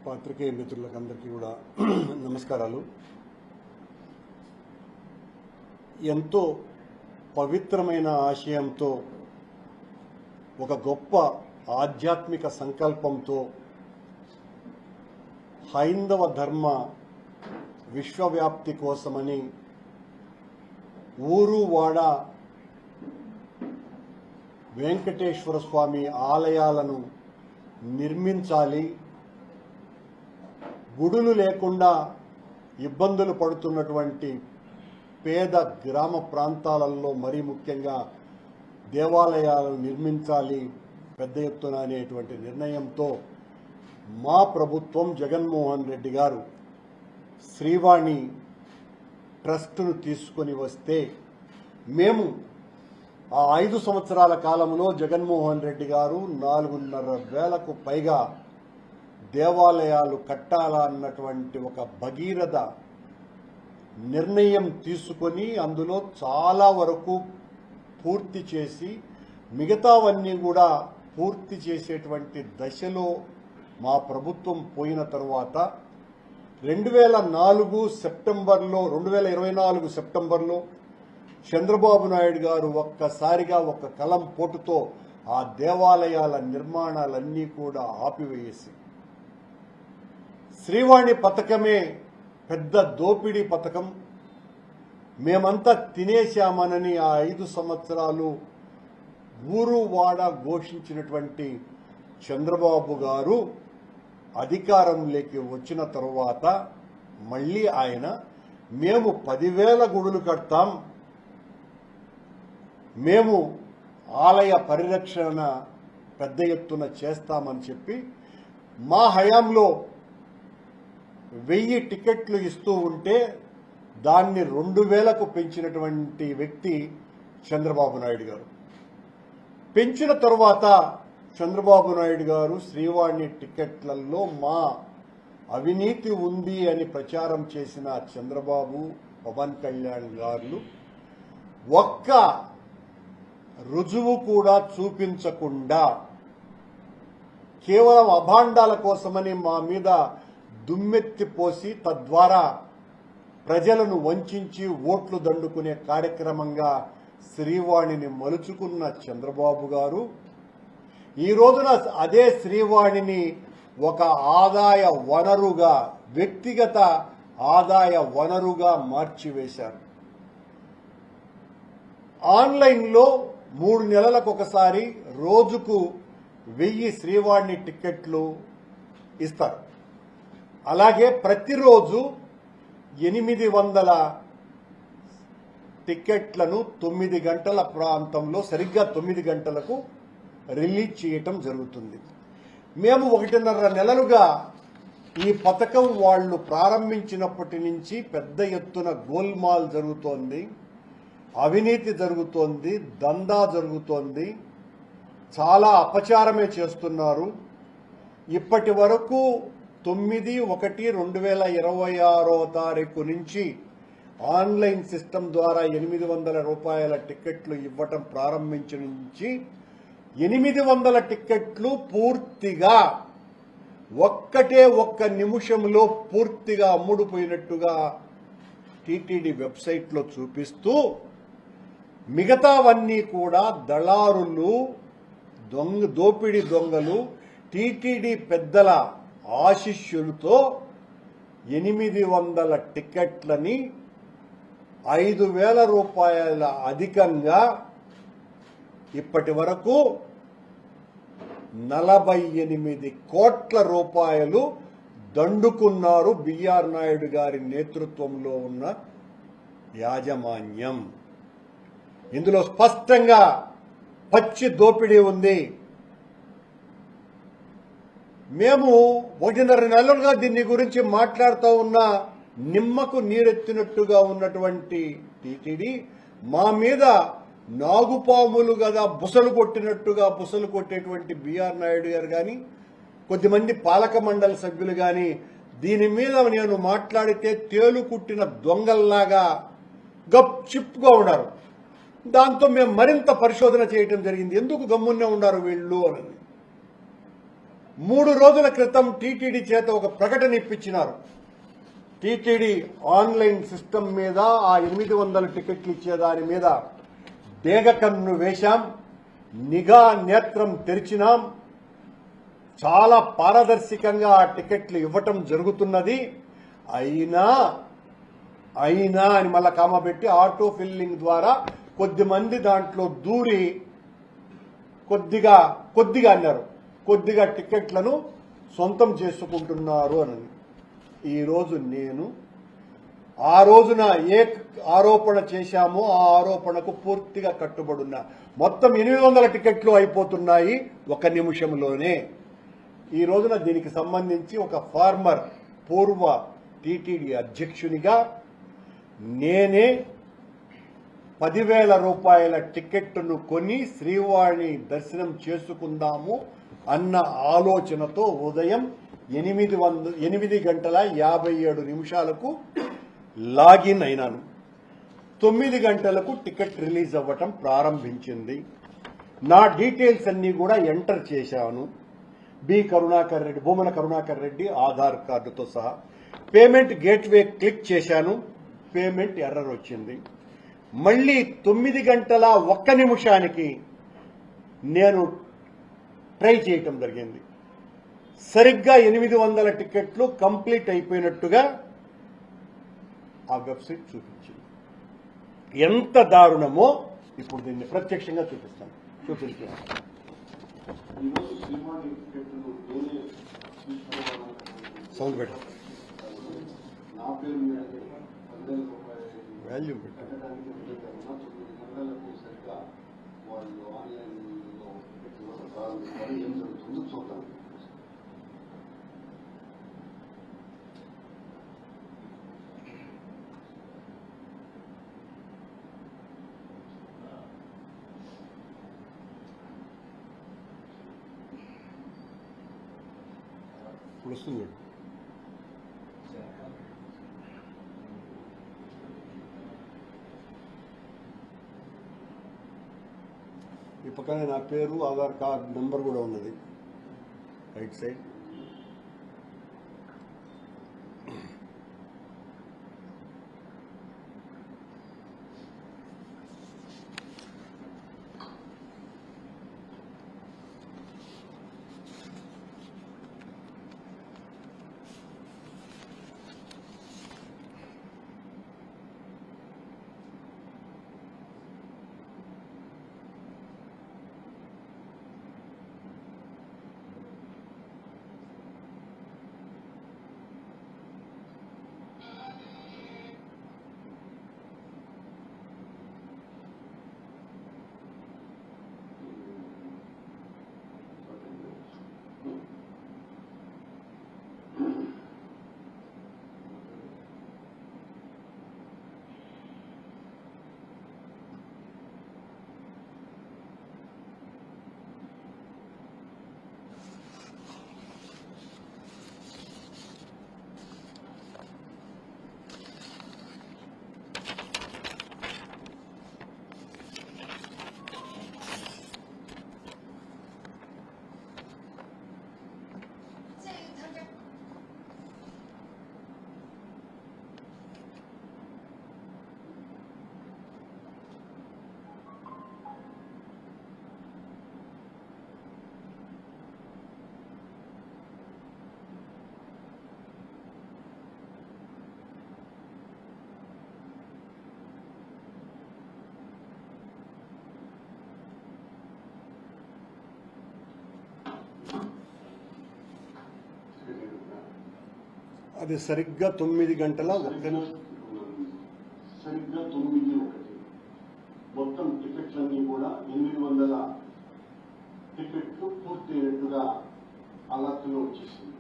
పాత్రికేయ మిత్రులందరికీ కూడా నమస్కారాలు. ఎంతో పవిత్రమైన ఆశయంతో ఒక గొప్ప ఆధ్యాత్మిక సంకల్పంతో హైందవ ధర్మ విశ్వవ్యాప్తి కోసమని ఊరు వాడ వెంకటేశ్వర స్వామి ఆలయాలను నిర్మించాలి, గుడులు లేకుండా ఇబ్బందులు పడుతున్నటువంటి పేద గ్రామ ప్రాంతాలలో మరీ ముఖ్యంగా దేవాలయాలను నిర్మించాలి పెద్ద ఎత్తున అనేటువంటి నిర్ణయంతో మా ప్రభుత్వం జగన్మోహన్ రెడ్డి గారు శ్రీవాణి ట్రస్టును తీసుకొని వస్తే మేము ఆ 5 సంవత్సరాల కాలంలో జగన్మోహన్ రెడ్డి గారు 4,500,000కు పైగా దేవాలయాలు కట్టాలన్నటువంటి ఒక భగీరథ నిర్ణయం తీసుకొని అందులో చాలా వరకు పూర్తి చేసి మిగతావన్నీ కూడా పూర్తి చేసేటువంటి దశలో మా ప్రభుత్వం పోయిన తర్వాత 2024 సెప్టెంబర్లో చంద్రబాబు నాయుడు గారు ఒక్కసారిగా ఒక కలం పోటుతో ఆ దేవాలయాల నిర్మాణాలన్నీ కూడా ఆపివేసి శ్రీవాణి పథకమే పెద్ద దోపిడీ పథకం, మేమంతా తినేశామనని ఆ 5 సంవత్సరాలు ఊరు వాడ ఘోషించినటువంటి చంద్రబాబు గారు అధికారంలోకి వచ్చిన తరువాత మళ్ళీ ఆయన మేము 10,000 గుడులు కడతాం, మేము ఆలయ పరిరక్షణ పెద్ద ఎత్తున చేస్తామని చెప్పి మా హయాంలో 1000 టికెట్లు ఇస్తూ ఉంటే దాన్ని 2,000కు పెంచినటువంటి వ్యక్తి చంద్రబాబు నాయుడు గారు. పెంచిన తరువాత చంద్రబాబు నాయుడు గారు శ్రీవాణి టికెట్లలో మా అవినీతి ఉంది అని ప్రచారం చేసిన చంద్రబాబు, పవన్ కళ్యాణ్ గారు ఒక్క రుజువు కూడా చూపించకుండా కేవలం అభాండాల కోసమని మా మీద దుమ్మెత్తిపోసి తద్వారా ప్రజలను వంచి ఓట్లు దండుకునే కార్యక్రమంగా శ్రీవాణిని మలుచుకున్న చంద్రబాబు గారు ఈ రోజున అదే శ్రీవాణిని ఒక ఆదాయ వనరుగా, వ్యక్తిగత ఆదాయ వనరుగా మార్చివేశారు. ఆన్లైన్లో 3 నెలలకు ఒకసారి రోజుకు 1000 శ్రీవాణి టికెట్లు ఇస్తారు. అలాగే ప్రతిరోజు 800 టికెట్లను 9 గంటల ప్రాంతంలో సరిగ్గా 9 గంటలకు రిలీజ్ చేయటం జరుగుతుంది. మేము 1.5 నెలలుగా ఈ పథకం వాళ్ళు ప్రారంభించినప్పటి నుంచి పెద్ద ఎత్తున గోల్మాల్ జరుగుతోంది, అవినీతి జరుగుతోంది, దందా జరుగుతోంది, చాలా అపచారమే చేస్తున్నారు. ఇప్పటి వరకు 9/1/2026 నుంచి ఆన్లైన్ సిస్టమ్ ద్వారా 800 రూపాయల టికెట్లు ఇవ్వటం ప్రారంభించిన నుంచి 800 టికెట్లు పూర్తిగా ఒక్క నిమిషంలో పూర్తిగా అమ్ముడుపోయినట్టుగా టీటీడీ వెబ్సైట్లో చూపిస్తూ మిగతావన్నీ కూడా దళారులు, దోపిడీ దొంగలు, టీటీడీ పెద్దల ఆశిష్యులతో 800 టికెట్లని 5,000 రూపాయల అధికంగా ఇప్పటి వరకు 48 కోట్ల రూపాయలు దండుకున్నారు బిఆర్ నాయుడు గారి నేతృత్వంలో ఉన్న యాజమాన్యం. ఇందులో స్పష్టంగా పచ్చి దోపిడీ ఉంది. మేము 1.5 నెలలుగా దీని గురించి మాట్లాడుతూ ఉన్నా నిమ్మకు నీరెత్తినట్టుగా ఉన్నటువంటి టీటీడీ మా మీద నాగుపాములు కదా బుసలు కొట్టినట్టుగా బుసలు కొట్టేటువంటి బిఆర్ నాయుడు గారు కానీ, కొద్దిమంది పాలక మండలి సభ్యులు కానీ దీని మీద నేను మాట్లాడితే తేలు కుట్టిన దొంగల్లాగా గప్ చిప్గా ఉన్నారు. దాంతో మేము మరింత పరిశోధన చేయటం జరిగింది. ఎందుకు గమ్మున్నే ఉన్నారు వీళ్ళు అని. 3 రోజుల క్రితం టీటీడీ చేత ఒక ప్రకటన ఇప్పించినారు. టీటీడీ ఆన్లైన్ సిస్టమ్ మీద ఆ 800 టికెట్లు ఇచ్చే దాని మీద డేగకన్ను వేశాం, నిఘా నేత్రం తెరిచినాం, చాలా పారదర్శకంగా ఆ టికెట్లు ఇవ్వటం జరుగుతున్నది. అయినా అని మళ్ళా కామా పెట్టి ఆటో ఫిల్లింగ్ ద్వారా కొద్దిమంది దాంట్లో దూరి కొద్దిగా అన్నారు, కొద్దిగా టికెట్లను సొంతం చేసుకుంటున్నారు అని. ఈరోజు నేను ఆ రోజున ఏ ఆరోపణ చేశామో ఆ ఆరోపణకు పూర్తిగా కట్టుబడున్నా. మొత్తం 800 టికెట్లు అయిపోతున్నాయి 1 నిమిషంలోనే. ఈ రోజున దీనికి సంబంధించి ఒక పూర్వ టీటీడీ అధ్యక్షునిగా నేనే 10,000 రూపాయల టికెట్ను కొని శ్రీవాణి దర్శనం చేసుకుందాము అన్న ఆలోచనతో ఉదయం 8:57 లాగిన్ అయినాను. 9 గంటలకు టికెట్ రిలీజ్ అవ్వటం ప్రారంభించింది. నా డీటెయిల్స్ అన్ని కూడా ఎంటర్ చేశాను. భూమన కరుణాకర్ రెడ్డి ఆధార్ కార్డుతో సహా. పేమెంట్ గేట్వే క్లిక్ చేశాను. పేమెంట్ ఎర్రర్ వచ్చింది. మళ్ళీ 9:01 నేను ట్రై చేయటం జరిగింది. సరిగ్గా 800 టికెట్లు కంప్లీట్ అయిపోయినట్టుగా ఆ వెబ్సైట్ చూపించింది. ఎంత దారుణమో ఇప్పుడు దీన్ని ప్రత్యక్షంగా చూపిస్తాను. సౌండ్ పెట్ట వాల్యూమ్ పెట్ట ఇప్పుడు వస్తుంది. ఈ పక్కనే నా పేరు, ఆధార్ కార్డ్ నెంబర్ కూడా ఉన్నది రైట్ సైడ్. అది సరిగ్గా 9:01 సరిగ్గా 9:01 మొత్తం టికెట్లన్నీ కూడా 800 టికెట్లు పూర్తయినట్టుగా అలర్ట్లో వచ్చేసింది.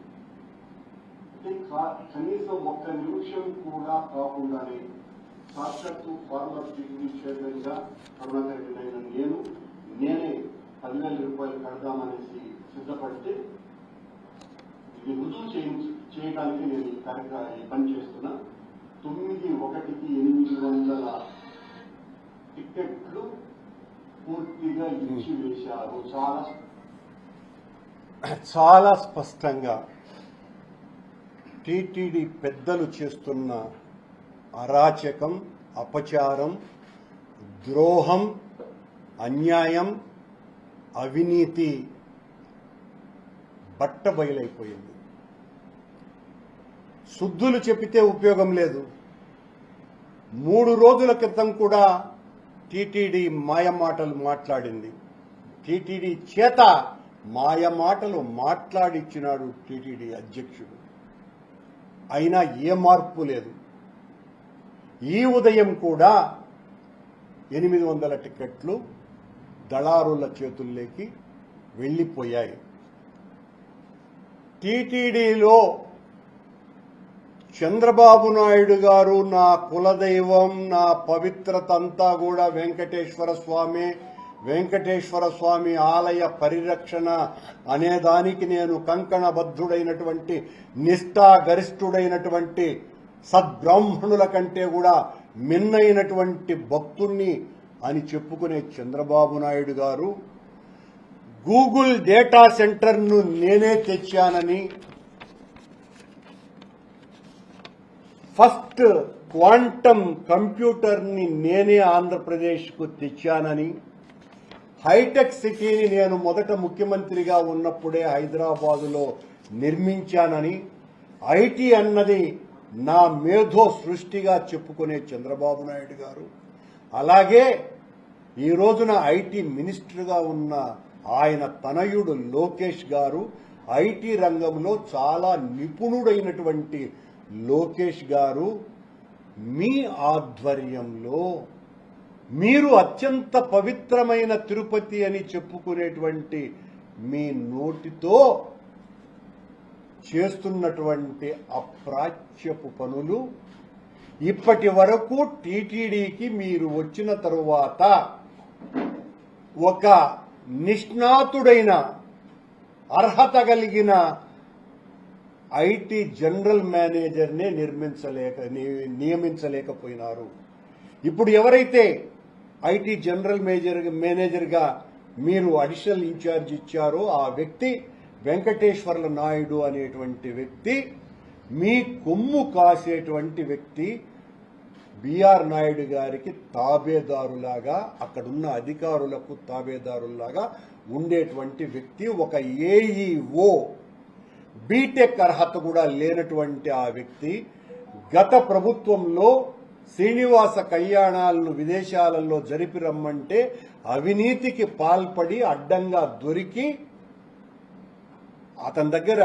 అంటే కనీసం 1 నిమిషం కూడా కాకుండానే సాక్షాత్తు ఫార్మర్ టీటీడీ చైర్మన్ గా కరుణాకర్ రెడ్డి నేనే 10,000 రూపాయలు కడదామనేసి సిద్ధపడితే ఇది రుజువు చేయడానికి నేను ఈ పని చేస్తున్నా. 9:01కి 800 టికెట్లు పూర్తిగా ఇచ్చి వేశారు. చాలా చాలా స్పష్టంగా టీటీడీ పెద్దలు చేస్తున్న అరాచకం, అపచారం, ద్రోహం, అన్యాయం, అవినీతి బట్టబయలైపోయింది. శుద్ధులు చెప్పితే ఉపయోగం లేదు. 3 రోజుల క్రితం కూడా టీటీడీ మాయమాటలు మాట్లాడింది. టీటీడీ చేత మాయమాటలు మాట్లాడిచ్చినాడు టీటీడీ అధ్యక్షుడు. అయినా ఏ మార్పు లేదు. ఈ ఉదయం కూడా 800 టికెట్లు దళారుల చేతుల్లోకి వెళ్లిపోయాయి. టీటీడీలో చంద్రబాబు నాయుడు గారు నా కులదైవం, నా పవిత్రత అంతా కూడా వెంకటేశ్వర స్వామి ఆలయ పరిరక్షణ అనేదానికి నేను కంకణబద్ధుడైనటువంటి నిష్ఠాగరిష్ఠుడైనటువంటి సద్బ్రాహ్మణుల కంటే కూడా మిన్నైనటువంటి భక్తుణ్ణి అని చెప్పుకునే చంద్రబాబు నాయుడు గారు గూగుల్ డేటా సెంటర్ను నేనే తెచ్చానని, ఫస్ట్ క్వాంటమ్ కంప్యూటర్ని నేనే ఆంధ్రప్రదేశ్కు తెచ్చానని, హైటెక్ సిటీని నేను మొదట ముఖ్యమంత్రిగా ఉన్నప్పుడే హైదరాబాదులో నిర్మించానని, ఐటీ అన్నది నా మేధో సృష్టిగా చెప్పుకునే చంద్రబాబు నాయుడు గారు, అలాగే ఈ రోజున ఐటీ మినిస్టర్గా ఉన్న ఆయన తనయుడు లోకేష్ గారు, ఐటీ రంగంలో చాలా నిపుణుడైనటువంటి లోకేష్ గారు మీ ఆధ్వర్యంలో మీరు అత్యంత పవిత్రమైన తిరుపతి అని చెప్పుకునేటువంటి మీ నోటితో చేస్తున్నటువంటి అప్రాచ్యపు పనులు ఇప్పటి వరకు టీటీడీకి మీరు వచ్చిన తరువాత ఒక నిష్ణాతుడైన అర్హత కలిగిన ఐటీ జనరల్ మేనేజర్నే నియమించలేకపోయినారు. ఇప్పుడు ఎవరైతే ఐటీ జనరల్ మేనేజర్గా మీరు అడిషనల్ ఇన్ఛార్జ్ ఇచ్చారో ఆ వ్యక్తి వెంకటేశ్వర్ల నాయుడు అనేటువంటి వ్యక్తి, మీ కొమ్ము కాసేటువంటి వ్యక్తి, బిఆర్ నాయుడు గారికి తాబేదారులాగా, అక్కడున్న అధికారులకు తాబేదారులాగా ఉండేటువంటి వ్యక్తి, ఒక ఏఈఓ బీటెక్ అర్హత కూడా లేనటువంటి ఆ వ్యక్తి గత ప్రభుత్వంలో శ్రీనివాస కళ్యాణాలను విదేశాలలో జరిపి రమ్మంటే అవినీతికి పాల్పడి అడ్డంగా దొరికి అతని దగ్గర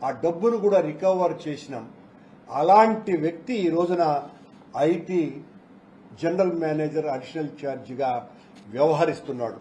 ఆ డబ్బును కూడా రికవర్ చేసినాం. అలాంటి వ్యక్తి ఈ రోజున ఐటీ జనరల్ మేనేజర్ అడిషనల్ ఛార్జిగా వ్యవహరిస్తున్నాడు.